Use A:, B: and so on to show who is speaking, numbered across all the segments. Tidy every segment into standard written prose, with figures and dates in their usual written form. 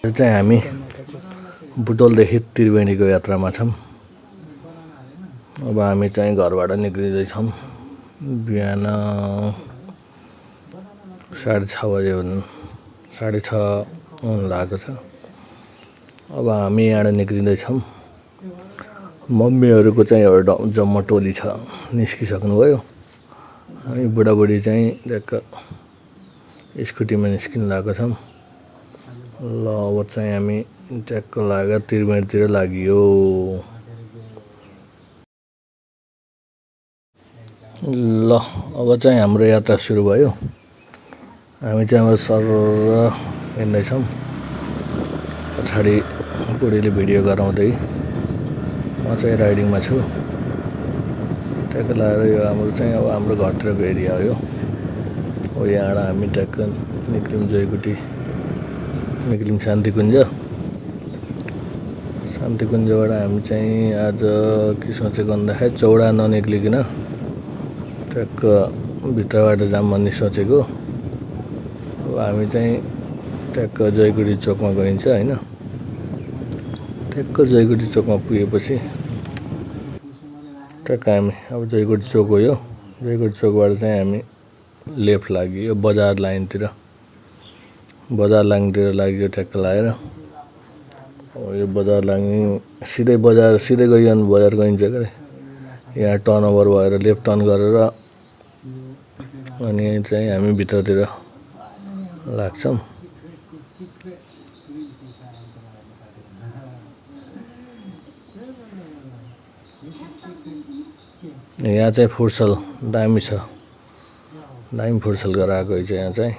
A: चाहिँ हामी बुटोलदेखि त्रिवेणीको यात्रामा छौँ। अब हामी चाहिँ घरबाट निक्लिँदैछौँ। बिहान 6:30 बजे हुन्, 6:30 हुन लागेको छ। अब हामी यहाँबाट निक्लिँदैछौँ। मम्मीहरूको चाहिँ एउटा जम्मा टोली छ, निस्किसक्नुभयो। हामी बुढाबुढी चाहिँ ल्याक्क स्कुटीमा निस्किन लागेको छौँ। ल अब चाहिँ हामी ट्याक्क लागेर त्रिवेणीतिर लागियो। ल अब चाहिँ हाम्रो यात्रा सुरु भयो। हामी चाहिँ अब सर हिँड्दैछौँ। पछाडि बुढीले भिडियो गराउँदै म चाहिँ राइडिङमा छु। ट्याक्क लगाएर यो हाम्रो चाहिँ अब हाम्रो घरतिरको एरिया हो यो। अब यहाँबाट हामी ट्याक्क निक्ल्यौँ जयगुटी, निक्ल्यौँ शान्तिकुञ्ज। शान्तिकुञ्जबाट हामी चाहिँ आज के सोचेको भन्दाखेरि चौडा ननिक्लिकन ट्याक्क भित्रबाट जाम भन्ने सोचेको। अब हामी चाहिँ ट्याक्क जयगुटी चोकमा गइन्छ होइन। ट्याक्क जयगुटी चोकमा पुगेपछि ट्याक्क हामी अब जयगुटी चोक हो यो। जयगुटी चोकबाट चाहिँ हामी लेफ्ट लाग्यो बजार लाइनतिर। बजार लाइनतिर लाग्यो ट्याक्क लगाएर। अब यो बजार लाइन सिधै बजार सिधै गइयो भने बजार गइन्छ के। यहाँ टर्न ओभर भएर लेफ्ट टर्न गरेर अनि चाहिँ हामी भित्रतिर लाग्छौँ। यहाँ चाहिँ फुटसल दामी छ, दामी फुटसल गराएको छ यहाँ चाहिँ।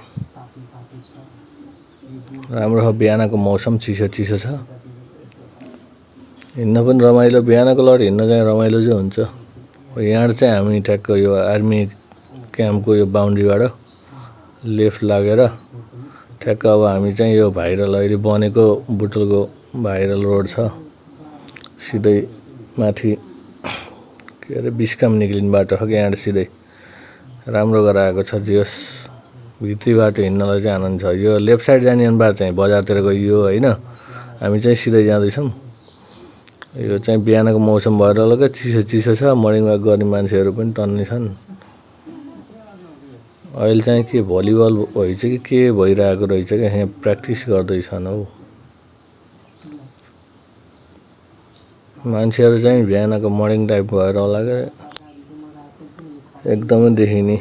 A: राम्रो छ। बिहानको मौसम चिसो चिसो छ। हिँड्न पनि रमाइलो। बिहानको लड हिँड्न चाहिँ रमाइलो चाहिँ हुन्छ। यहाँ चाहिँ हामी ठ्याक्क यो आर्मी क्याम्पको यो बााउन्ड्रीबाट लेफ्ट लागेर ठ्याक्क अब हामी चाहिँ यो भाइरल अहिले बनेको बुटोलको भाइरल रोड छ। सिधै माथि के अरे बिस्काम निक्लिने बाटो छ कि यहाँबाट सिधै राम्रो गराएको छ। जियोस् भित्री बाटो हिँड्नलाई चाहिँ आनन्द छ। यो लेफ्ट साइड जाने बाटो चाहिँ बजारतिर गइयो होइन। हामी चाहिँ सिधै जाँदैछौँ। यो चाहिँ बिहानको मौसम भएर अलग्गै चिसो चिसो छ। मर्निङ वाक गर्ने मान्छेहरू पनि टन्नै छन्। अहिले चाहिँ के भलिबल भइछ कि के भइरहेको रहेछ क्या, यहाँ प्र्याक्टिस गर्दैछन् हौ मान्छेहरू चाहिँ। बिहानको मर्निङ टाइप भएर होला क्या, एकदमै देखिने।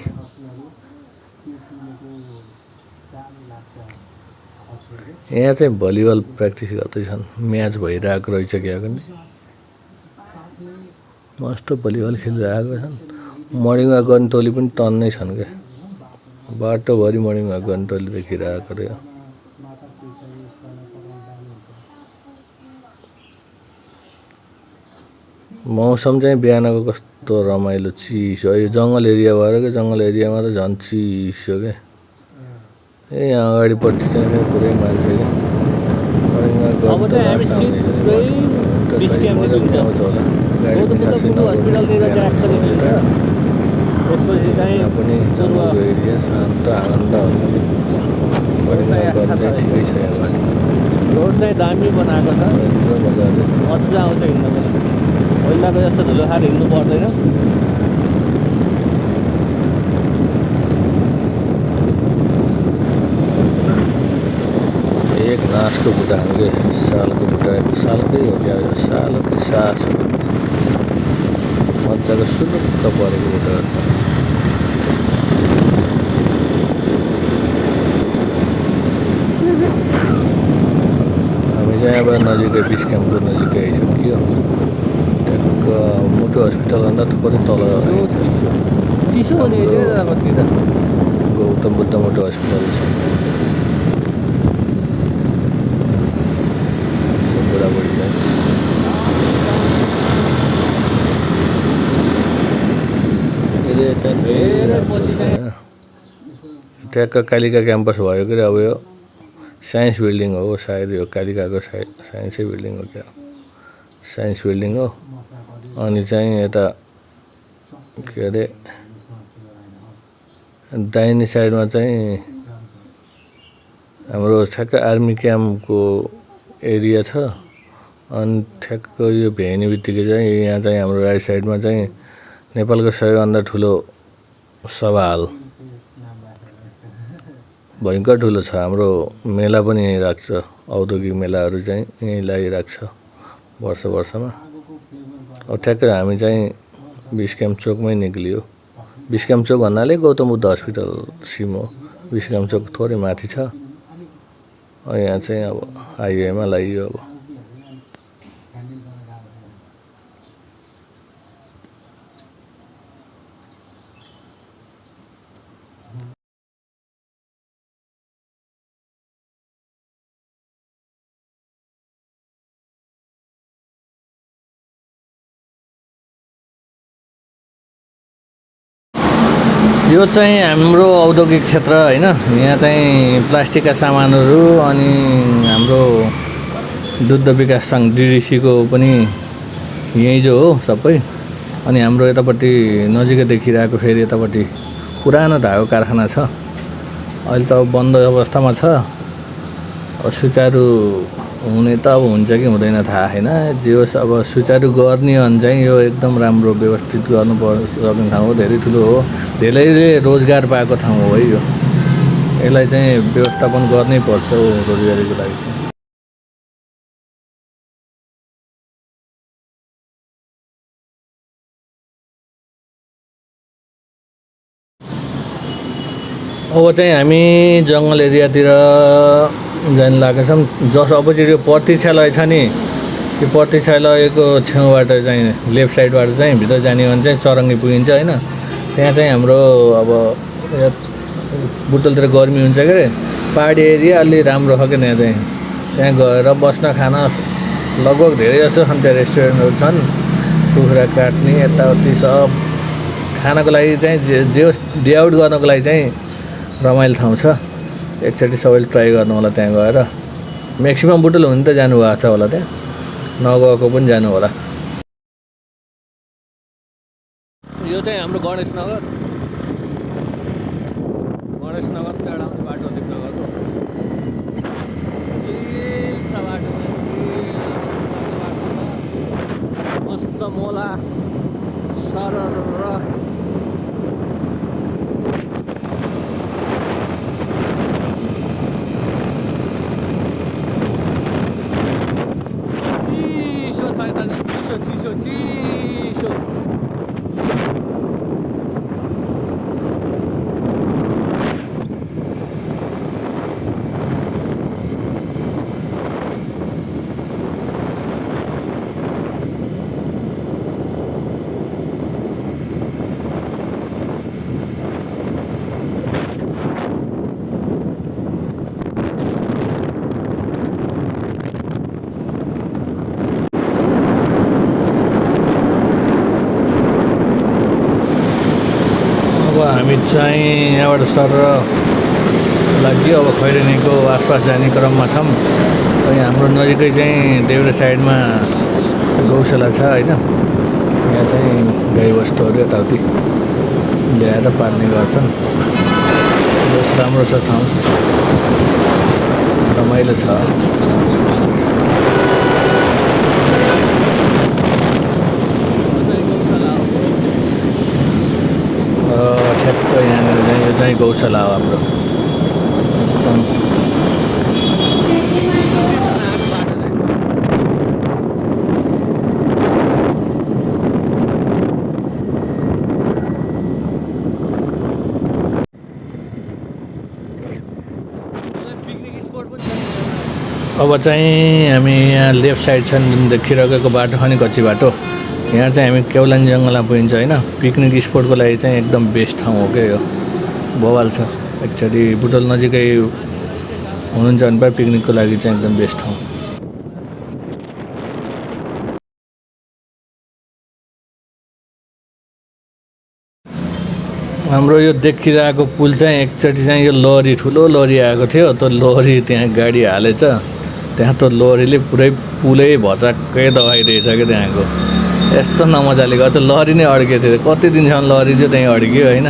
A: यहाँ चाहिँ भलिबल प्र्याक्टिस गर्दैछन्, म्याच भइरहेको रहेछ क्या गर्ने। मस्त भलिबल खेलिरहेको छन्। मर्निङ वाक गर्ने टोली पनि टन्नै छन् क्या। बाटोभरि मर्निङ वाक गर्ने टोली देखिरहेको रह्यो। मौसम चाहिँ बिहानको कस्तो रमाइलो चिसो। यो जङ्गल एरिया भएर क्या, जङ्गल एरियामा त झन् चिसो क्या। यहाँ अगाडिपट्टि चाहिँ पुरै मान्छे क्या। एरिया शान्त आनन्द ठिकै छ।
B: रोड चाहिँ दामी बनाएको छ, मजा आउँछ हिँड्न पनि। पहिलाको जस्तो धुलो खाएर हिँड्नु पर्दैन।
A: एक नासको बुट्टा हामीले सालको बुट्टा, सालकै हो क्या, सालकै सास हो। मजाको सुरुक्क परेको बुट्टा। हामी चाहिँ अब नजिकै बिस्क्याम्पको नजिकै आइसक्यो। ट्याक्क मुटु हस्पिटलभन्दा थोरै तल
B: चिसो हुने
A: गौतम बुद्ध मुटु हस्पिटल छ। बुढाबुढी चाहिँ ट्याक्क कालिका क्याम्पस भयो कि अब यो साइन्स बिल्डिङ हो सायद। यो कालिकाको साइन्सै बिल्डिङ हो क्या, साइन्स बिल्डिङ हो। अनि चाहिँ यता के अरे दाहिने साइडमा चाहिँ हाम्रो ठ्याक्क आर्मी क्याम्पको एरिया छ अनि ठ्याक्क यो भेट्ने बित्तिकै चाहिँ यहाँ चाहिँ हाम्रो राइट साइडमा चाहिँ नेपालको सबैभन्दा ठुलो सभा हल भयङ्कर ठुलो छ। हाम्रो मेला पनि यहीँ राख्छ, औद्योगिक मेलाहरू चाहिँ यहीँ लागिरहेको छ वर्षमा। अब ठ्याक्कै हामी चाहिँ बिस क्याम्प चोकमै निक्लियो। बिस क्याम्प चोक भन्नाले गौतम बुद्ध हस्पिटल सिम हो। बिस क्याम्प चोक थोरै माथि छ। यहाँ चाहिँ अब हाइवेमा लागियो। यो चाहिँ हाम्रो औद्योगिक क्षेत्र हैन। यहाँ चाहिँ प्लास्टिकका सामानहरू अनि हाम्रो दुग्ध विकास सङ्घ DDC को पनि यही जो हो सबै। अनि हाम्रो यतापट्टि नजिकै देखिरहेको फेरि यतापट्टि पुरानो धागो कारखाना छ। अहिले त अब बन्द अवस्थामा छ। सुचारू हुने त अब हुन्छ कि हुँदैन थाहा छैन। जे होस् अब सुचारू गर्ने भने चाहिँ यो एकदम राम्रो व्यवस्थित गर्नुपर्ने ठाउँ हो। धेरै ठुलो हो, धेरैले रोजगार पाएको ठाउँ हो है यो। यसलाई चाहिँ व्यवस्थापन गर्नै पर्छ रोजगारीको लागि। अब चाहिँ हामी जङ्गल एरियातिर जान लागेका छौँ। जस अपोजिट यो प्रतीक्षालय छ नि, यो प्रतीक्षालयको छेउबाट चाहिँ लेफ्ट साइडबाट चाहिँ भित्र जाने भने चाहिँ चरङ्गी पुगिन्छ हैन। त्यहाँ चाहिँ हाम्रो अब बुटलतिर गर्मी हुन्छ के अरे, पहाडी एरिया अलि राम्रो छ के त्यहाँ गएर बस्न खान लगभग धेरै जस्तो छन्। त्यहाँ रेस्टुरेन्टहरू छन्, कुखुरा काट्ने यताउति सब खानको लागि चाहिँ जे डे आउट गर्नको लागि चाहिँ रमाइलो ठाउँ छ। एकचोटि सबैले ट्राई गर्नु होला त्यहाँ गएर। म्याक्सिमम बुटल हुन त जानुभएको छ होला, त्यहाँ नगएको पनि जानु होला। यो चाहिँ हाम्रो गणेश नगर त्यहाँ आउने बाटो दिपनगरको चिल छ बाटो चाहिँ मस्त मोला सरर चिसो। हामी चाहिँ यहाँबाट सर लाग्यो। अब खैरेनीको आसपास जाने क्रममा छौँ। यहाँ हाम्रो नजिकै चाहिँ देउरे साइडमा गौशाला छ हैन। यहाँ चाहिँ गाईबस्तुहरू यताउति ल्याएर पाल्ने गर्छन्। राम्रो छ ठाउँ, रमाइलो छ। ठ्याक्क यहाँनिर चाहिँ यो चाहिँ गौशाला हो हाम्रो। अब चाहिँ हामी यहाँ लेफ्ट साइड छन् जुन देखिरहेको बाटो छ नि कच्ची बाटो, यहाँ चाहिँ हामी केवलानी जङ्गलमा पुगिन्छ हैन। पिकनिक स्पोटको लागि चाहिँ एकदम बेस्ट ठाउँ हो क्या यो, बवाल छ। एकचोटि बुटल नजिकै हुनुहुन्छ भने पिकनिकको लागि चाहिँ एकदम बेस्ट ठाउँ। हाम्रो यो देखिरहेको पुल चाहिँ एकचोटि चाहिँ यो लरी, ठुलो लरी आएको थियो। त्यो लरी त्यहाँ गाडी हालेछ, त्यहाँ त लरीले पुरै पुलै भचाक्कै दबाइदिएछ क्या त्यहाँको। यस्तो नमजाले गर्छ। लरी नै अड्केको थियो, कति दिनसम्म लरी चाहिँ त्यहीँ अड्क्यो हैन।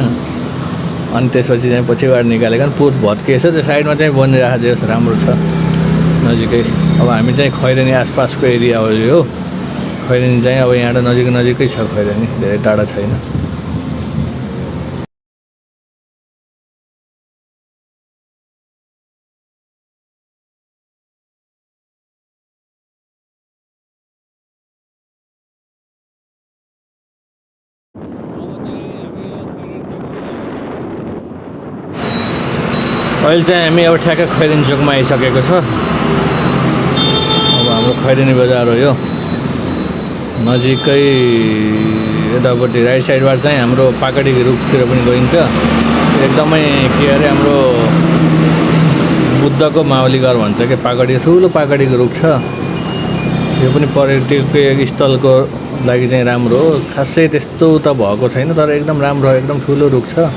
A: अनि त्यसपछि चाहिँ पछिबाट निकालेको पुत भत्किएछ त्यो साइडमा चाहिँ बनिरहेको छ राम्रो छ नजिकै। अब हामी चाहिँ खैरेनी आसपासको एरिया हो यो खैरेनी चाहिँ अब यहाँबाट नजिकै छ खैरेनी धेरै टाढा छैन। अहिले चाहिँ हामी अब ठ्याक्कै खैरेनी चोकमा आइसकेको छ। अब हाम्रो खैरेनी बजार हो यो नजिकै यतापट्टि राइट साइडबाट चाहिँ हाम्रो पाकडी रुखतिर पनि गइन्छ। एकदमै के अरे हाम्रो बुद्धको मावली घर भन्छ कि पाकडी ठुलो पाकडीको रुख छ। यो पनि पर्यटकीय स्थलको लागि चाहिँ राम्रो हो। खासै त्यस्तो त भएको छैन तर एकदम राम्रो एकदम ठुलो रुख छ।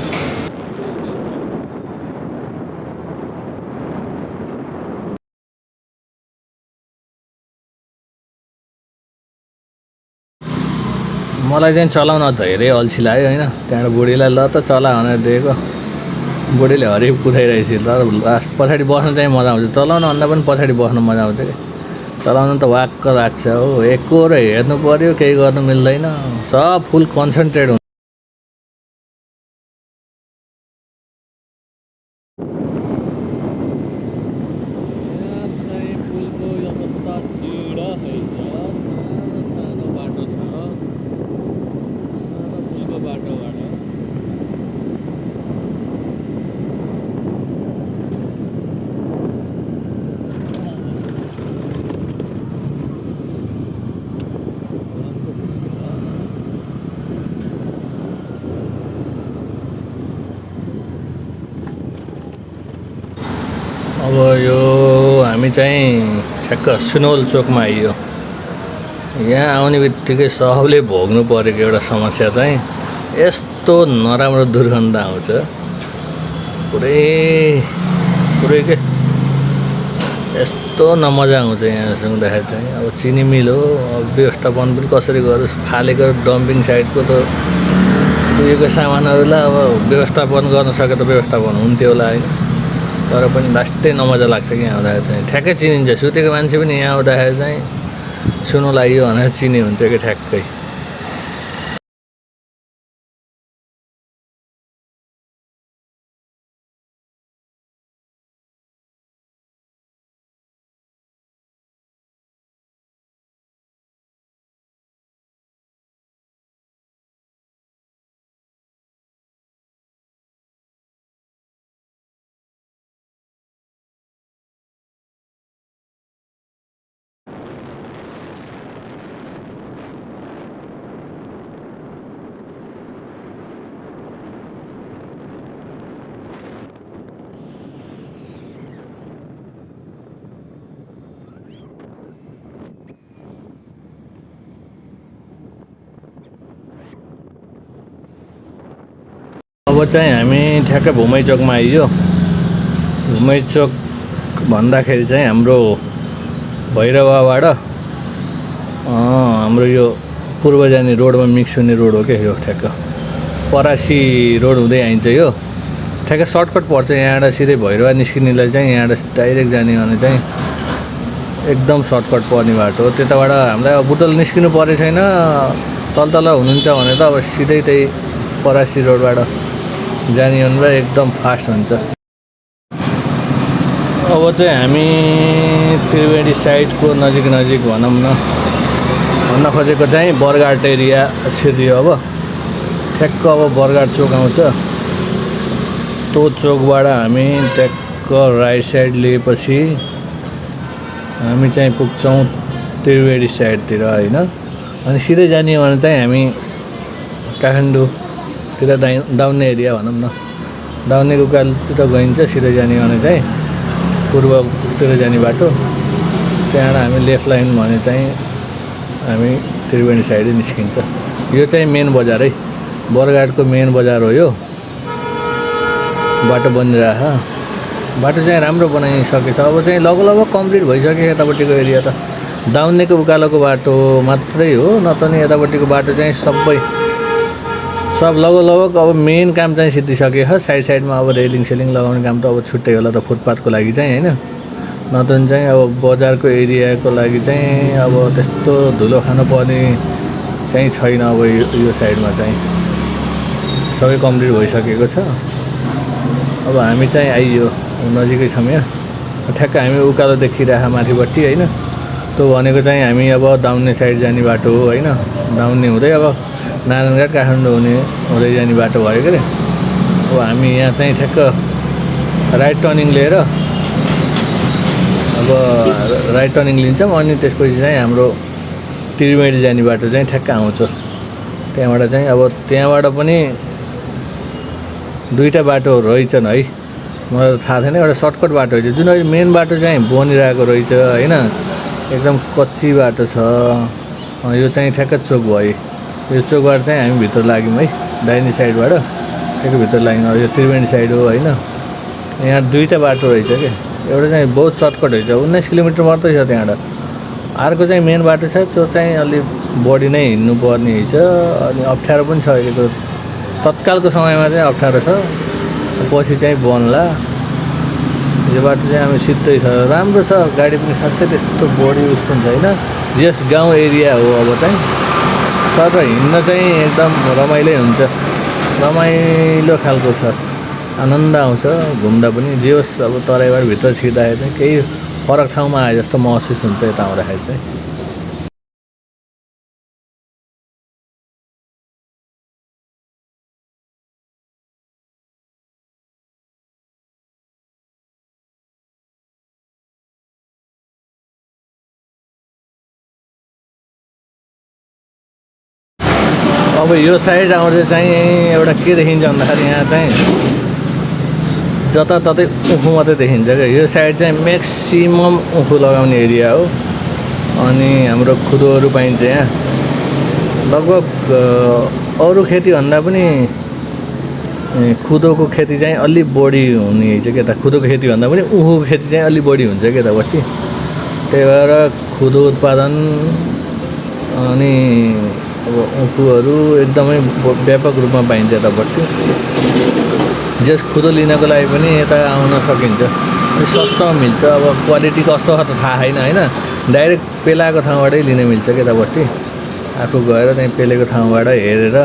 A: मलाई चाहिँ चलाउन धेरै अल्छी लाग्यो होइन। त्यहाँबाट बुढीलाई ल त चला भनेर दिएको बुढीले हरिप कुदाइरहेछ। तर लास्ट पछाडि बस्नु चाहिँ मजा आउँछ चलाउनुभन्दा पनि पछाडि बस्नु मजा आउँछ कि चलाउनु त वाक्क लाग्छ हो। एकोहोरो हेर्नु पर्यो केही गर्नु मिल्दैन सब फुल कन्सन्ट्रेट हुन्छ। अब यो हामी चाहिँ ठ्याक्क सुनवल चोकमा आइयो। यहाँ आउने बित्तिकै सबले भोग्नु परेको एउटा समस्या चाहिँ यस्तो नराम्रो दुर्गन्ध आउँछ पुरै के यस्तो नमजा आउँछ यहाँ सुँग्दाखेरि चाहिँ। अब चिनी मिल हो अब व्यवस्थापन पनि कसरी गरोस् फालेको डम्पिङ साइडको त उयोको सामानहरूलाई अब व्यवस्थापन गर्न सके त व्यवस्थापन हुन्थ्यो होला होइन। तर पनि लास्टै नमजा लाग्छ कि यहाँ आउँदाखेरि चाहिँ ठ्याक्कै चिनिन्छ। सुतेको मान्छे पनि यहाँ आउँदाखेरि चाहिँ सुन्नु लाग्यो भनेर चिनी हुन्छ कि ठ्याक्कै। अब चाहिँ हामी ठ्याक्कै भुमै चोकमा आइयो। भुमै चोक भन्दाखेरि चाहिँ हाम्रो भैरवाबाट हाम्रो यो पूर्व जाने रोडमा मिक्स हुने रोड हो क्या यो ठ्याक्क परासी रोड हुँदै आइन्छ। यो ठ्याक्कै सर्टकट पर्छ यहाँबाट सिधै भैरवा निस्किनेलाई चाहिँ यहाँबाट डाइरेक्ट जाने भने चाहिँ एकदम सर्टकट पर्ने बाटो हो। त्यताबाट हामीलाई अब बुटोल निस्किनु परे छैन तल हुनुहुन्छ भने त अब सिधै त्यही परासी रोडबाट जाने भनेर एकदम फास्ट हुन्छ। अब चाहिँ हामी त्रिवेणी साइडको नजिक भनौँ न भन्न खोजेको चाहिँ बरघाट एरिया छिरियो। अब ठ्याक्क अब बरघाट चोक आउँछ। त्यो चोकबाट हामी ट्याक्क राइट साइड लिएपछि हामी चाहिँ पुग्छौँ त्रिवेणी साइडतिर होइन। अनि सिधै जाने भने चाहिँ हामी काठमाडौँतिर दाउने एरिया भनौँ न दाउने उकालतिर गइन्छ। सिधै जाने भने चाहिँ पूर्वतिर जाने बाटो त्यहाँबाट हामी लेफ्ट लाइन भने चाहिँ हामी त्रिवेणी साइडै निस्किन्छ। यो चाहिँ मेन बजार है बरघाटको मेन बजार हो। यो बाटो बनिरहेछ बाटो चाहिँ राम्रो बनाइसकेछ। अब चाहिँ लगभग कम्प्लिट भइसक्यो यतापट्टिको एरिया त दाउनेको उकालोको बाटो मात्रै हो। न त नि यतापट्टिको बाटो चाहिँ सबै सब लगभग अब मेन काम चाहिँ सिद्धिसक्यो हो। साइडमा अब रेलिङ सेलिङ लगाउने काम त अब छुट्टै होला त फुटपाथको लागि चाहिँ होइन। नत्र चाहिँ अब बजारको एरियाको लागि चाहिँ अब त्यस्तो धुलो खानुपर्ने चाहिँ छैन। अब यो साइडमा चाहिँ सबै कम्प्लिट भइसकेको छ। अब हामी चाहिँ आइयो नजिकै छौँ यहाँ। ठ्याक्क हामी उकालो देखिरहेको माथिपट्टि होइन। त्यो भनेको चाहिँ हामी अब दाउन्ने साइड जाने बाटो हो होइन। दाउन्ने हुँदै अब नारायणघाट काठमाडौँ हुँदै जाने बाटो भयो के अरे। अब हामी यहाँ चाहिँ ठ्याक्क राइट टर्निङ लिएर अब राइट टर्निङ लिन्छौँ। अनि त्यसपछि चाहिँ हाम्रो त्रिवेणी जाने बाटो चाहिँ ठ्याक्क आउँछ। त्यहाँबाट चाहिँ अब त्यहाँबाट पनि दुईवटा बाटो रहेछन् है। मलाई त थाहा छैन। एउटा सर्टकट बाटो रहेछ जुन अहिले मेन बाटो चाहिँ बनिरहेको रहेछ होइन। एकदम कच्ची बाटो छ। यो चाहिँ ठ्याक्क चोक भयो। यो चोकबाट चाहिँ हामी भित्र लाग्यौँ है। दाहिने साइडबाट ठ्याक्क भित्र लाग्यौँ। यो त्रिवेणी साइड हो होइन। यहाँ दुईवटा बाटो रहेछ क्या। एउटा चाहिँ बहुत सर्टकट रहेछ 19 किलोमिटर मात्रै छ त्यहाँबाट। अर्को चाहिँ मेन बाटो छ त्यो चाहिँ अलि बढी नै हिँड्नुपर्ने रहेछ। अनि अप्ठ्यारो पनि छ अहिलेको तत्कालको समयमा चाहिँ अप्ठ्यारो छ। पछि चाहिँ बन्ला। यो बाटो चाहिँ हामी सिधै छ राम्रो छ। गाडी पनि खासै त्यस्तो बढी उस पनि छैन। यस गाउँ एरिया हो अब चाहिँ सर हिँड्न चाहिँ एकदम रमाइलो हुन्छ। रमाइलो खालको छ। आनन्द आउँछ घुम्दा पनि। जे होस् अब तराईबाट भित्र छिर्दाखेरि चाहिँ केही फरक ठाउँमा आए जस्तो महसुस हुन्छ यता आउँदाखेरि चाहिँ। अब यो साइड आउँदा चाहिँ एउटा के देखिन्छ भन्दाखेरि यहाँ चाहिँ जताततै उखु मात्रै देखिन्छ क्या। यो साइड चाहिँ म्याक्सिमम उखु लगाउने एरिया हो। अनि हाम्रो खुदोहरू पाइन्छ यहाँ। लगभग अरू खेतीभन्दा पनि खुदोको खेती चाहिँ अलि बढी हुने रहेछ क्या। त खुदोको खेतीभन्दा पनि उखुको खेती चाहिँ अलि बढी हुन्छ क्या यतापट्टि। त्यही भएर खुदो उत्पादन अनि अब उखुहरू एकदमै व्यापक रूपमा पाइन्छ यतापट्टि। जस खुदो लिनको लागि पनि यता आउन सकिन्छ। अनि सस्तो मिल्छ। अब क्वालिटी कस्तो छ त थाहा छैन होइन। डाइरेक्ट पेलाएको ठाउँबाटै लिन मिल्छ क्या यतापट्टि। आफू गएर त्यहीँ पेलेको ठाउँबाट हेरेर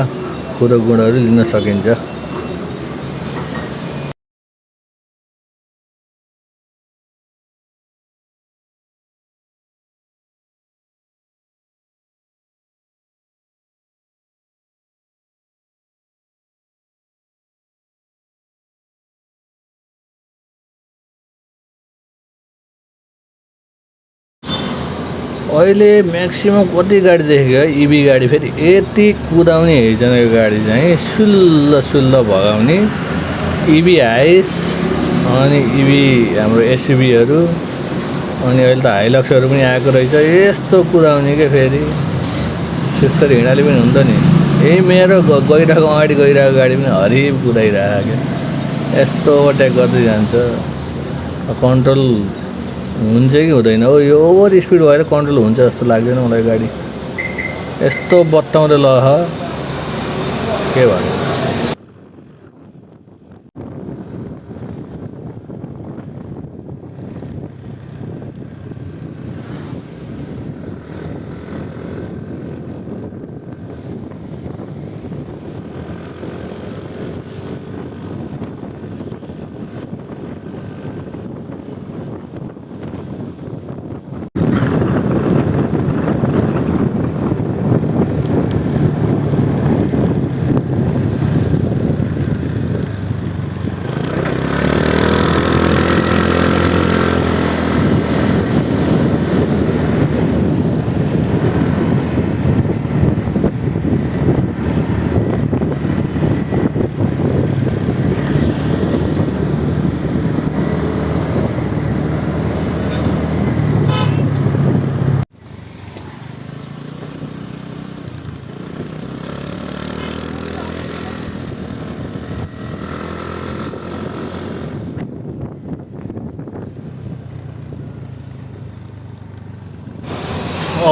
A: खुदो गुँडहरू लिन सकिन्छ। अहिले म्याक्सिमम कति गाडी देखेको इभी गाडी। फेरि यति कुदाउने हेर्छन् यो गाडी चाहिँ सुल्ल भगाउने इभी हाइस अनि इभी हाम्रो एसयुभीहरू। अनि अहिले त हाइलक्सहरू पनि आएको रहेछ। यस्तो कुदाउने क्या। फेरि सुस्तर हिँडाले पनि हुन्छ नि। यही मेरो गइरहेको अगाडि गइरहेको गाडी पनि हरिब कुदाइरहेको क्या। यस्तो ओभरटेक गर्दै जान्छ। कन्ट्रोल हुन्छ कि हुँदैन हो। यो ओभर स्पिड भएर कन्ट्रोल हुन्छ जस्तो लाग्दैन मलाई गाडी। यस्तो बत्ताउँदै लह के भन्नु।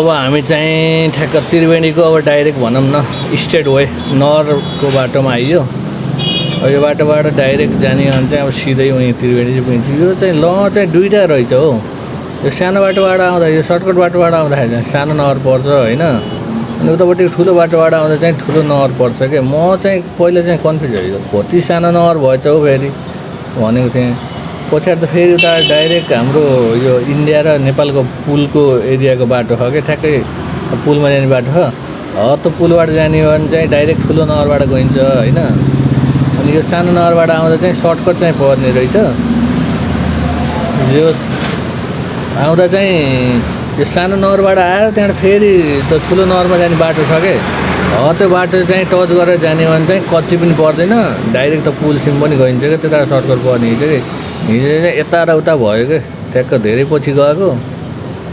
A: अब हामी चाहिँ ठ्याक्क त्रिवेणीको अब डाइरेक्ट भनौँ न स्टेट वे नहरको बाटोमा आइयो। अब यो बाटोबाट डाइरेक्ट जाने हो भने चाहिँ अब सिधै उहीँ त्रिवेणी चाहिँ पुगिन्छ। यो चाहिँ चाहिँ दुईवटा रहेछ हो। यो सानो बाटोबाट आउँदा यो सर्टकट बाटोबाट आउँदाखेरि चाहिँ सानो नहर पर्छ होइन, अनि उतापट्टि ठुलो बाटोबाट आउँदा चाहिँ ठुलो नहर पर्छ क्या। म चाहिँ पहिला चाहिँ कन्फ्युज भयो, कति सानो नहर भएछ हौ फेरि भनेको थिएँ। पछाडि त फेरि उता डाइरेक्ट हाम्रो यो इन्डिया र नेपालको पुलको एरियाको बाटो छ क्या, ठ्याक्कै पुलमा जाने बाटो छ। त्यो पुलबाट जाने हो भने चाहिँ डाइरेक्ट ठुलो नहरबाट गइन्छ होइन। अनि यो सानो नहरबाट आउँदा चाहिँ सर्टकट चाहिँ पर्ने रहेछ। जो आउँदा चाहिँ यो सानो नहरबाट आएर त्यहाँबाट फेरि त ठुलो नहरमा जाने बाटो छ क्या। त्यो बाटो चाहिँ टच गरेर जाने हो भने चाहिँ कच्ची पनि पर्दैन, डाइरेक्ट त पुलसिम पनि गइन्छ क्या। त्यता सर्टकट पर्ने हिजो कि हिजो चाहिँ यता र उता भयो क्या, ठ्याक्क धेरै पछि गएको।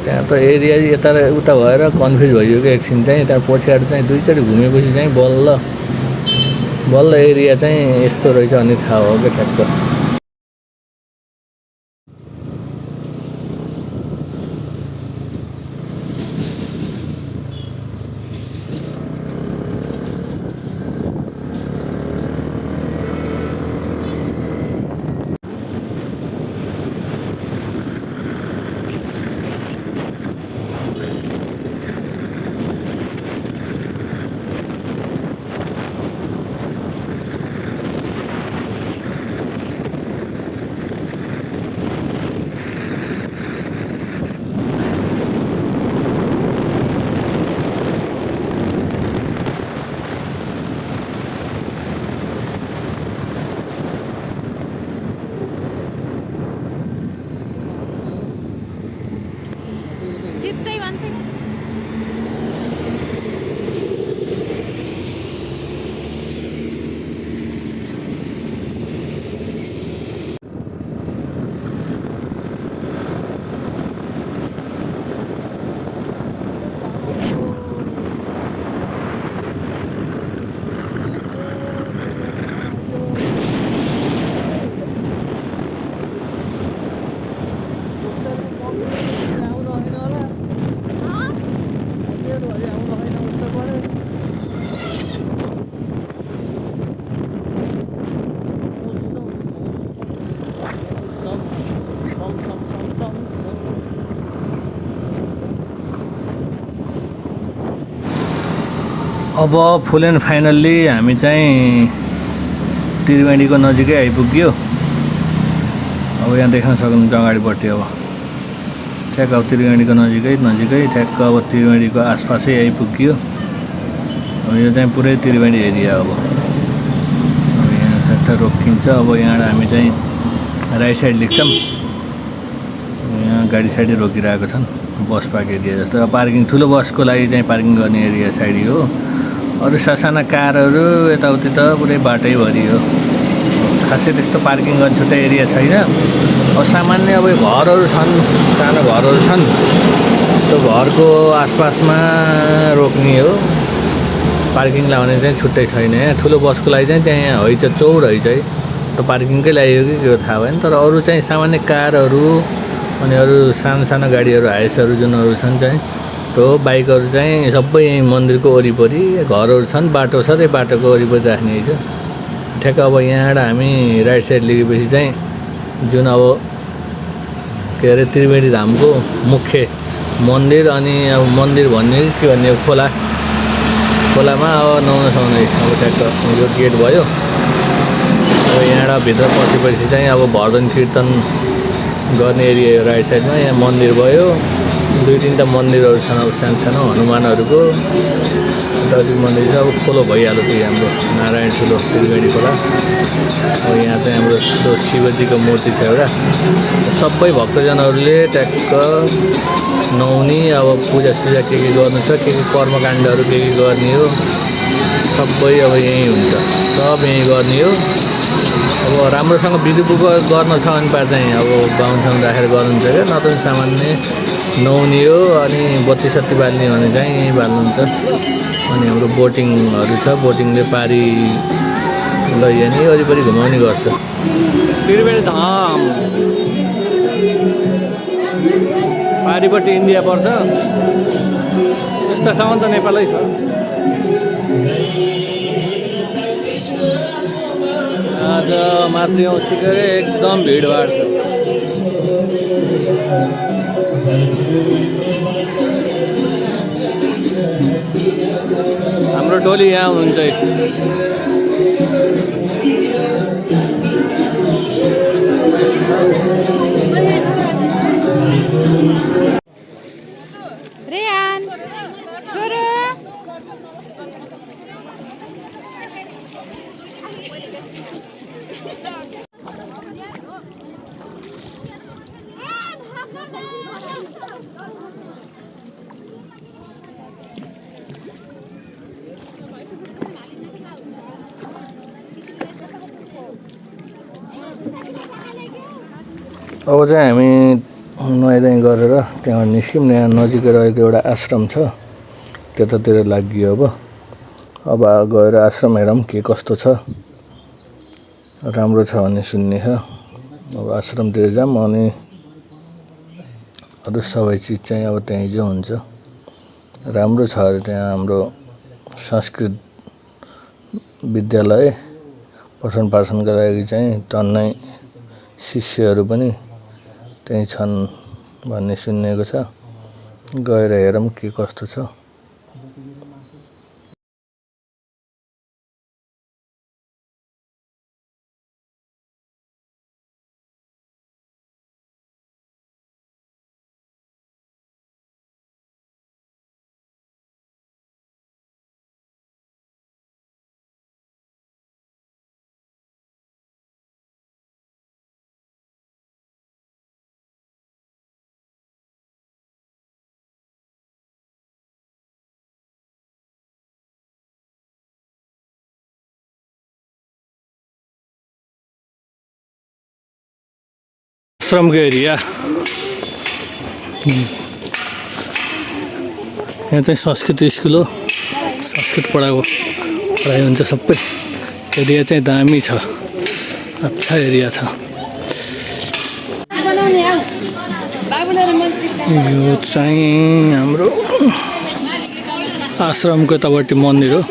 A: त्यहाँ त एरिया यता र उता भएर कन्फ्युज भइयो क्या एकछिन चाहिँ। त्यहाँ पछाडि चाहिँ दुईचोटि घुमेपछि चाहिँ बल्ल एरिया चाहिँ यस्तो रहेछ भन्ने थाहा हो क्या ठ्याक्क।
C: सिधै भन्थे
A: अब फुल एन्ड फाइनल्ली हामी चाहिँ त्रिवेणीको नजिकै आइपुग्यो। अब यहाँ देख्न सक्नुहुन्छ अगाडिपट्टि अब ठ्याक्क अब त्रिवेणीको नजिकै ठ्याक्क अब त्रिवेणीको आसपासै आइपुग्यो। अब यो चाहिँ पुरै त्रिवेणी एरिया अब यहाँ सट्टा रोकिन्छ। अब यहाँबाट हामी चाहिँ राइट साइड लिन्छौँ। यहाँ गाडी साइडै रोकिरहेको छन्, बस पार्क एरिया जस्तो। अब पार्किङ ठुलो बसको लागि चाहिँ पार्किङ गर्ने एरिया साइड हो। अरू सासाना कारहरू यताउति त पुरै बाटैभरि हो, खासै त्यस्तो पार्किङ गर्ने छुट्टै एरिया छैन। अब सामान्य अब घरहरू छन्, सानो घरहरू छन्, त्यो घरको आसपासमा रोक्ने हो। पार्किङलाई भने चाहिँ छुट्टै छैन। यहाँ ठुलो बसको लागि चाहिँ त्यहाँ हैछ, चौर हैछ है, त्यो पार्किङकै लागि हो कि के हो थाहा भएन। तर अरू चाहिँ सामान्य कारहरू अनि अरू सानो गाडीहरू हाइसहरू जुनहरू छन् चाहिँ त्यो बाइकहरू चाहिँ सबै यहीँ मन्दिरको वरिपरि घरहरू छन्, बाटो छ, त्यही बाटोको वरिपरि राख्ने है। ठ्याक्क अब यहाँबाट हामी राइट साइड लिएपछि चाहिँ जुन अब के अरे त्रिवेणी धामको मुख्य मन्दिर, अनि अब मन्दिर भन्ने के भन्ने खोलामा अब नुहाउन सक्ने। अब ठ्याक्क यो गेट भयो। अब यहाँबाट भित्र पसेपछि चाहिँ अब भजन कीर्तन गर्ने एरिया हो राइट साइडमा। यहाँ मन्दिर भयो, दुई तिनवटा मन्दिरहरू छन् अब सानो हनुमानहरूको। उतापट्टि मन्दिर छ। अब खोलो भइहाल्यो त्यही हाम्रो नारायण ठुलो त्रिवेणी खोला। अब यहाँ चाहिँ हाम्रो त्यो शिवजीको मूर्ति छ एउटा। सबै भक्तजनहरूले ट्याक्क नुहाउने, अब पूजासुजा के गर्नु छ, के कर्मकाण्डहरू के गर्ने हो, सबै अब यहीँ हुन्छ, सब यहीँ गर्ने हो। अब राम्रोसँग विधिपूर्वक गर्न छ भने चाहिँ अब बाहुनसँग राखेर गर्नुहुन्छ क्या, नत्र सामान्य नुहाउने हो। अनि बत्ती सत्ती बाल्ने भने चाहिँ यहीँ बाल्नुहुन्छ। अनि हाम्रो बोटिङहरू छ, बोटिङले पारी लैजाने वरिपरि घुमाउने गर्छ। त्रिवेणी धाम पारिपट्टि इन्डिया पर्छ।
B: यस्ता सामान त नेपालै छ। आज मातृ औँसीको एकदम भिडभाड छ। हाम्रो टोली यहाँ हुनुहुन्छ।
C: रेहान छोरो
A: अब चाहिँ हामी नुहाइधुवाइ गरेर त्यहाँ निस्क्यौँ। यहाँ नजिकै रहेको एउटा आश्रम छ, त्यतातिर लागियो। अब गएर आश्रम हेरौँ के कस्तो छ, राम्रो छ भने सुन्ने छ। अब आश्रमतिर जाऊँ अनि अरू सबै चिज चाहिँ अब त्यहीँ जो हुन्छ। राम्रो छ अरे त्यहाँ हाम्रो संस्कृत विद्यालय पठन पाठनका लागि चाहिँ टन्नै शिष्यहरू पनि त्यहीँ छन् भन्ने सुनिएको छ। गएर हेरौँ के कस्तो छ।
B: आश्रमको एरिया यहाँ चाहिँ संस्कृत स्कुल हो। संस्कृत पढाइ हुन्छ सबै। एरिया चाहिँ दामी छ, अच्छा एरिया छ। यो चाहिँ हाम्रो आश्रमको यतापट्टि मन्दिर हो।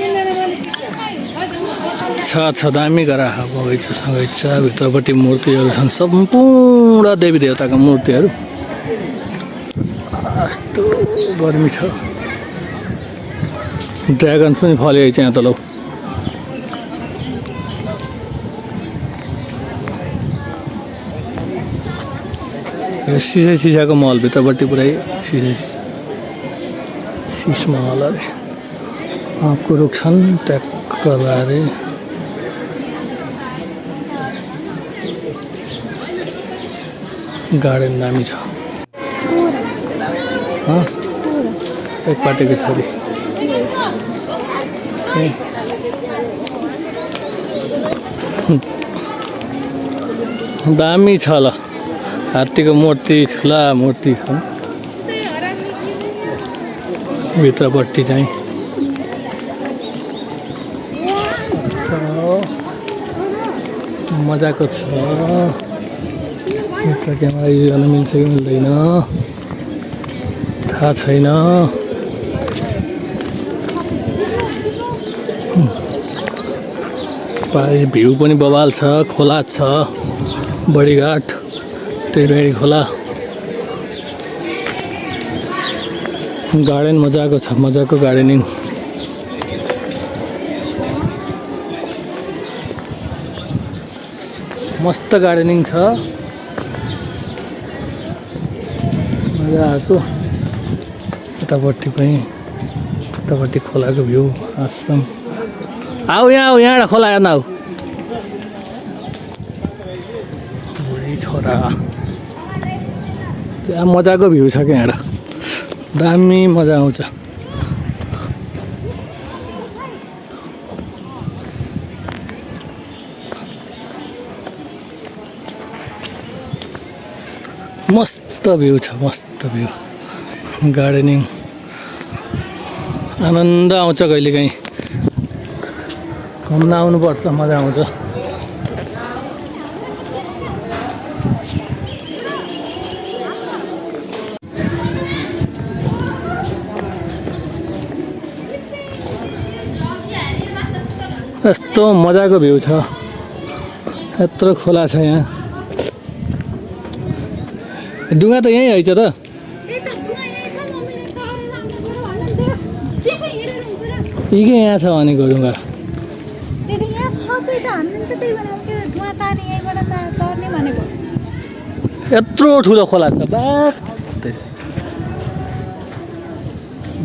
B: छ दामी गरा बगैँचा भित्रपट्टि मूर्तिहरू छन्, सम्पूर्ण देवी देवताका मूर्तिहरू। यस्तो गर्मी छ। ड्रागन पनि फलेको छ यहाँ तल। यो सिसाको महल भित्रपट्टि पुरै सिस महल अरे आँपको रुख छन् ट्याक्क बारे। गार्डन दामी छ। एक पाटेको छोरी दामी छ ल। हात्तीको मूर्ति, ठुला मूर्ति छन् भित्रपट्टि चाहिँ। मजाको छ। भित्र क्यामेरा युज गर्न मिल्छ कि मिल्दैन थाहा छैन। भ्यू पनि बवाल छ। खोला छ, बडीघाट, त्रिवेणी खोला। गार्डन मजाको छ, मजाको गार्डनिङ। मस्त गार्डनिङ छ, मजा आएको। यतापट्टि पनि, यतापट्टि खोलाको भ्यू। आश्रम आऊ यहाँ खोला हेर्न आऊ। बुढी छोरा त्यहाँ मजाको भ्यू छ क्या, यहाँ दामी मजा आउँछ। मस्त भ्यू छ, मस्त भ्यू। गार्डनिङ आनन्द आउँछ। कहिलेकाहीँ घुम्न आउनुपर्छ, मजा आउँछ। यस्तो मजाको भ्यू छ यत्रो खोला छ यहाँ डुङ्गा त यहीँ हैछ त यी के यहाँ छ भनेको डुङ्गा यत्रो ठुलो खोला छ बात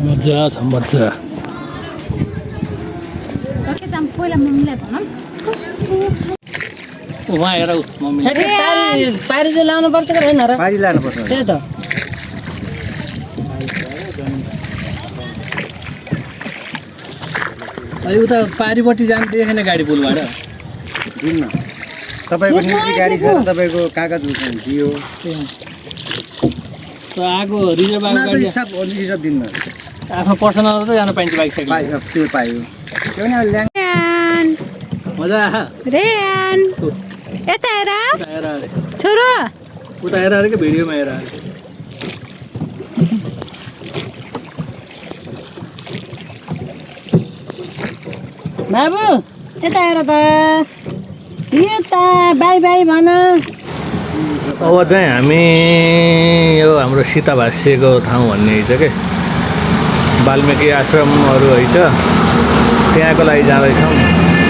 B: मजा छ मजा
C: पहिला मम्मीलाई भनौँ
B: उहाँ हेर मम्मी
D: पारी चाहिँ लानुपर्छ कि होइन र
E: पारी लानुपर्छ
D: त्यही त
B: अहिले उता पारिपट्टि जानु देखेन गाडी पुलबाट
E: दिनमा तपाईँको निजी गाडी छ र तपाईँको कागज दियो
B: आएको रिजर्भ आएको गाडी
E: हिसाब हिसाब दिनमा
B: आफ्नो पर्सनल त जान पाइन्छ बाइक साइकल
E: त्यो पायो त्यो नि ल्याङ
C: रेयान
B: मजा
C: रेयान यता हेर
B: उता हेर अरे
C: छोरो
B: उता हेर अरे कि भिडियोमा हेर अरे
D: बाबु यता हेर त यता बाई बाई भन
A: अब चाहिँ हामी यो हाम्रो सीता भाष्यको ठाउँ भन्ने छ के वाल्मिकी आश्रमहरू है त्यहाँको लागि जाँदैछौँ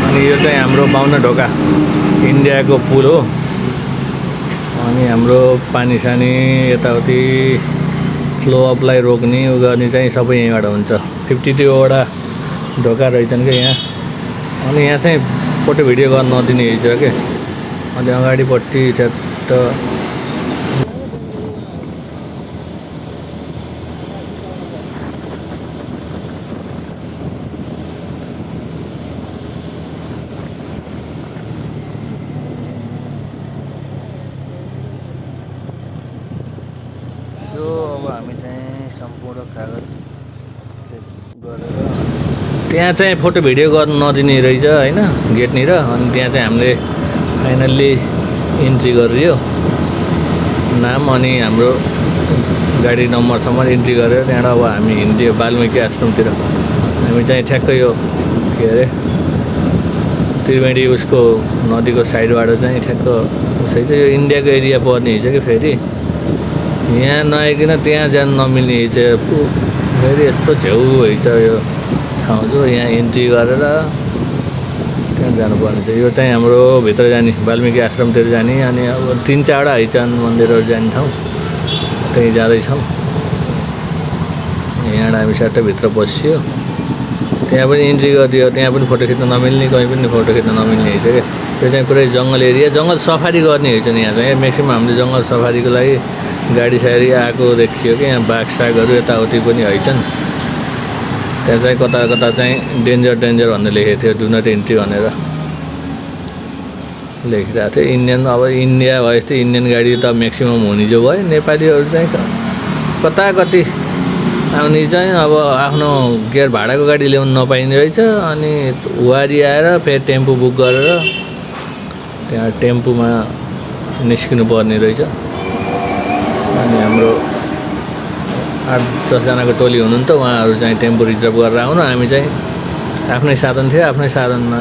A: अनि यो चाहिँ हाम्रो 52 ढोका इन्डियाको पुल हो अनि हाम्रो पानी सानी यताउति फ्लो अपलाई रोक्ने उ गर्ने चाहिँ सबै यहीँबाट हुन्छ 52वटा ढोका रहेछन् क्या यहाँ अनि यहाँ चाहिँ फोटो भिडियो गर्न नदिने रहेछ के अनि अगाडिपट्टि त अब हामी चाहिँ सम्पूर्ण कागज चेक गरेर त्यहाँ चाहिँ फोटो भिडियो गर्नु नदिने रहेछ होइन गेटनिर अनि त्यहाँ चाहिँ हामीले फाइनल्ली इन्ट्री गरियो नाम अनि हाम्रो गाडी नम्बरसम्म इन्ट्री गरेर त्यहाँबाट अब हामी हिँड्यो वाल्मिकी आश्रमतिर हामी चाहिँ ठ्याक्कै यो के अरे त्रिवेणी उसको नदीको साइडबाट चाहिँ ठ्याक्क उसै चाहिँ यो इन्डियाको एरिया पर्ने रहेछ कि फेरि यहाँ नआइकन त्यहाँ जानु नमिल्ने रहेछ फेरि यस्तो छेउ रहेछ यो ठाउँ जो यहाँ इन्ट्री गरेर त्यहाँ जानुपर्ने छ यो चाहिँ हाम्रो भित्र जाने वाल्मिकी आश्रमतिर जाने अनि अब 3-4वटा हैछन् मन्दिरहरू जाने ठाउँ त्यहीँ जाँदैछौँ यहाँबाट हामी सट्टै भित्र पस्यो त्यहाँ पनि इन्ट्री गरिदियो त्यहाँ पनि फोटो खिच्न नमिल्ने कहीँ पनि फोटो खिच्न नमिल्ने रहेछ क्या त्यो चाहिँ पुरै जङ्गल एरिया जङ्गल सफारी गर्ने रहेछ नि यहाँ चाहिँ म्याक्सिमम् हामीले जङ्गल सफारीको लागि गाडी साडी आएको देखियो कि यहाँ बाघ सागहरू यताउति पनि हैछन् त्यहाँ चाहिँ कता कता चाहिँ डेन्जर भनेर लेखेको थियो डु नट इन्ट्री भनेर लेखिरहेको थियो इन्डियन अब इन्डिया भयो जस्तै इन्डियन गाडी त म्याक्सिमम् हुने जो भयो नेपालीहरू चाहिँ कता कति आउने चाहिँ अब आफ्नो गियर भाडाको गाडी ल्याउनु नपाइने रहेछ अनि वारी आएर फेरि टेम्पो बुक गरेर त्यहाँ टेम्पोमा निस्किनु पर्ने रहेछ अनि हाम्रो 8-10 जनाको टोली हुनुहुन्छ उहाँहरू चाहिँ टेम्पो रिजर्भ गरेर आउनु हामी चाहिँ आफ्नै साधन थियो आफ्नै साधनमा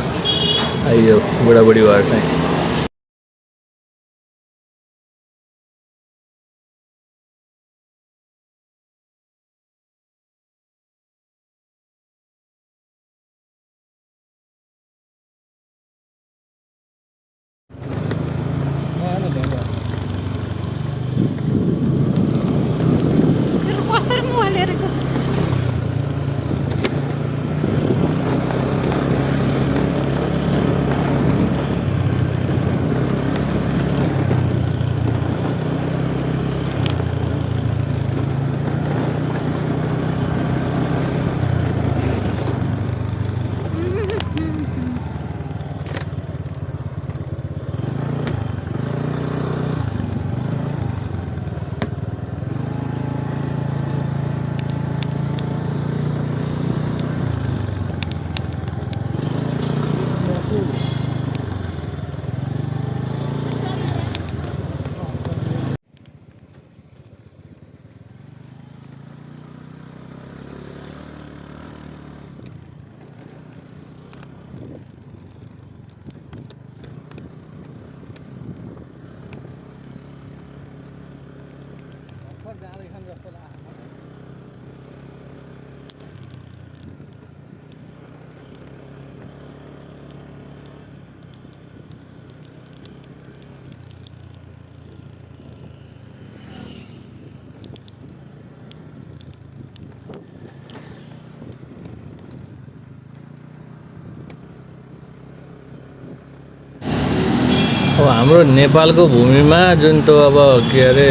A: आइयो बुढाबुढी भएर चाहिँ अब हाम्रो नेपालको भूमिमा जुन त अब के अरे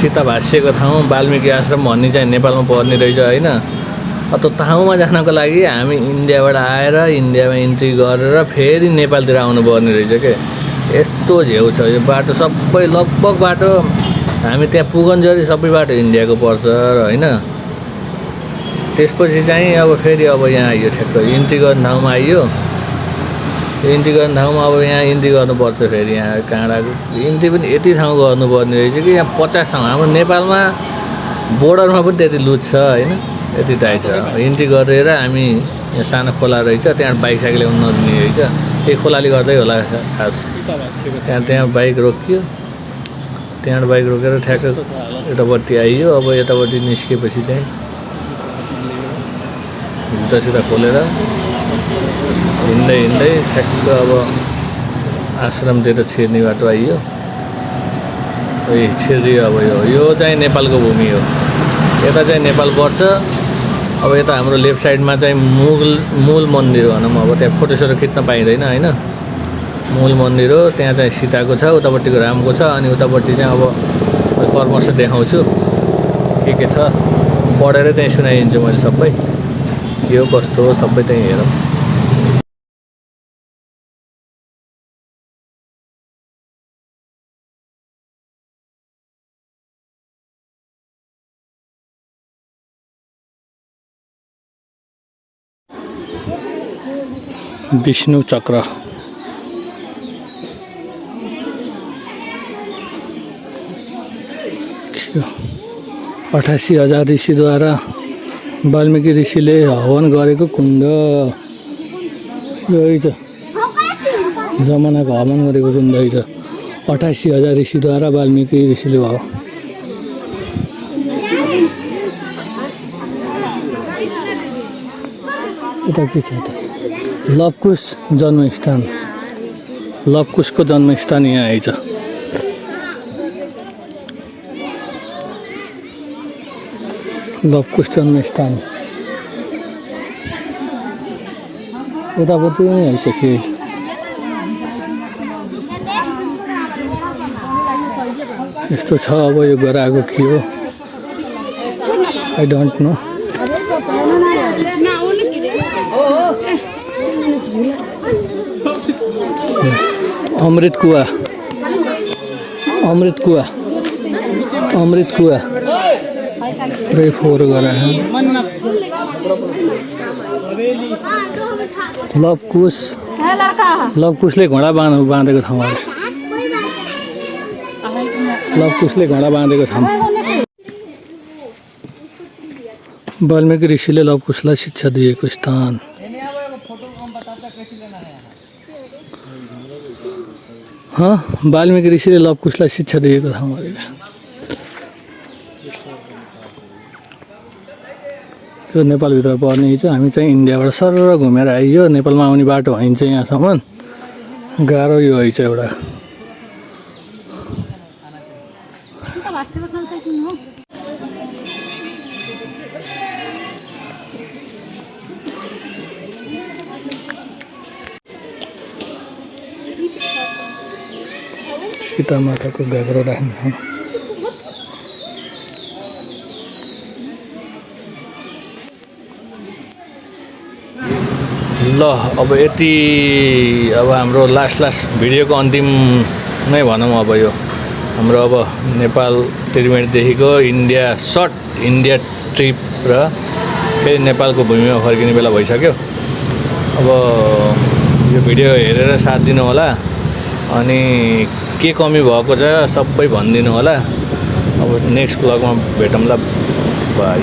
A: सीता भाष्यको ठाउँ वाल्मिकी आश्रम भन्ने चाहिँ नेपालमा पर्ने रहेछ होइन। त्यो ठाउँमा जानको लागि हामी इन्डियाबाट आएर इन्डियामा इन्ट्री गरेर फेरि नेपालतिर आउनुपर्ने रहेछ के। यस्तो झेउ छ यो बाटो, सबै लगभग बाटो हामी त्यहाँ पुगन्जरी सबै बाटो इन्डियाको पर्छ होइन। त्यसपछि चाहिँ अब फेरि अब यहाँ आइयो ठ्याक्क इन्ट्री गर्ने ठाउँमा आइयो। इन्ट्री गर्ने ठाउँमा अब यहाँ इन्ट्री गर्नुपर्छ फेरि यहाँ काँडाको इन्ट्री पनि यति ठाउँ गर्नुपर्ने रहेछ कि यहाँ 50 ठाउँ। हाम्रो नेपालमा बोर्डरमा पनि त्यति लुज छ होइन, यति टाइट छ। इन्ट्री गरेर हामी यहाँ सानो खोला रहेछ, त्यहाँ बाइक साइकल ल्याउनु नदिने रहेछ। त्यही खोलाले गर्दै होला खास। त्यहाँ बाइक रोकियो, त्यहाँबाट बाइक रोकेर ठ्याक्क यतापट्टि आइयो। अब यतापट्टि निस्केपछि चाहिँ उतासिता खोलेर हिँड्दै हिँड्दै ठ्याक्क अब आश्रमतिर छिर्ने बाटो आइयो। छिर्यो अब यो चाहिँ नेपालको भूमि हो। यता चाहिँ नेपाल पर्छ। अब यता हाम्रो लेफ्ट साइडमा चाहिँ मूल मन्दिर भनौँ। अब त्यहाँ फोटोसोटो खिच्न पाइँदैन होइन। मूल मन्दिर हो, त्यहाँ चाहिँ सीताको छ, उतापट्टिको रामको छ। अनि उतापट्टि चाहिँ अब कर्मश देखाउँछु के छ, पढेर त्यहीँ सुनाइदिन्छु मैले सबै के हो कस्तो हो सबै त्यहीँ हेरौँ।
B: विष्णु चक्र 88,000 ऋषिद्वारा वाल्मिकी ऋषिले हवन गरेको कुण्ड यही छ। जमानाको हवन गरेको कुण्ड छ। 88,000 ऋषिद्वारा वाल्मिकी ऋषिले भयो। यता के छ त? लवकुश जन्मस्थान। लवकुशको जन्मस्थान यहाँ आइछ। लवकुश जन्मस्थान यतापट्टि नै हाल्छ के यस्तो छ। अब यो गराएको के हो आई डोन्ट नो। अमृत कुवा, अमृत कुवा, अमृत कुवा पुरै फोहोर गरायो। लवकुश, लवकुशले घोडा बाँधेको ठाउँ अरे। लवकुशले घोडा बाँधेको ठाउँ। वाल्मिकी ऋषिले लवकुशलाई शिक्षा दिएको स्थान। वाल्मिकी ऋषिले लवकुशलाई शिक्षा दिएको ठाउँ अरे। यो नेपालभित्र पर्ने छ। हामी चाहिँ इन्डियाबाट सर घुमेर आइयो। नेपालमा आउने बाटो होइन चाहिँ यहाँसम्म गाह्रो यो है छ एउटा। सीता माताको गाग्रो राख्ने ठाउँ।
A: ल अब यति अब हाम्रो लास्ट भिडियोको अन्तिम नै भनौँ। अब यो हाम्रो अब नेपाल त्रिवेणीदेखिको इन्डिया सर्ट इन्डिया ट्रिप र फेरि नेपालको भूमिमा फर्किने बेला भइसक्यो। अब यो भिडियो हेरेर साथ दिनु होला। अनि के कमी भएको छ सबै भनिदिनु होला। अब नेक्स्ट ब्लगमा भेटौँला। बाई।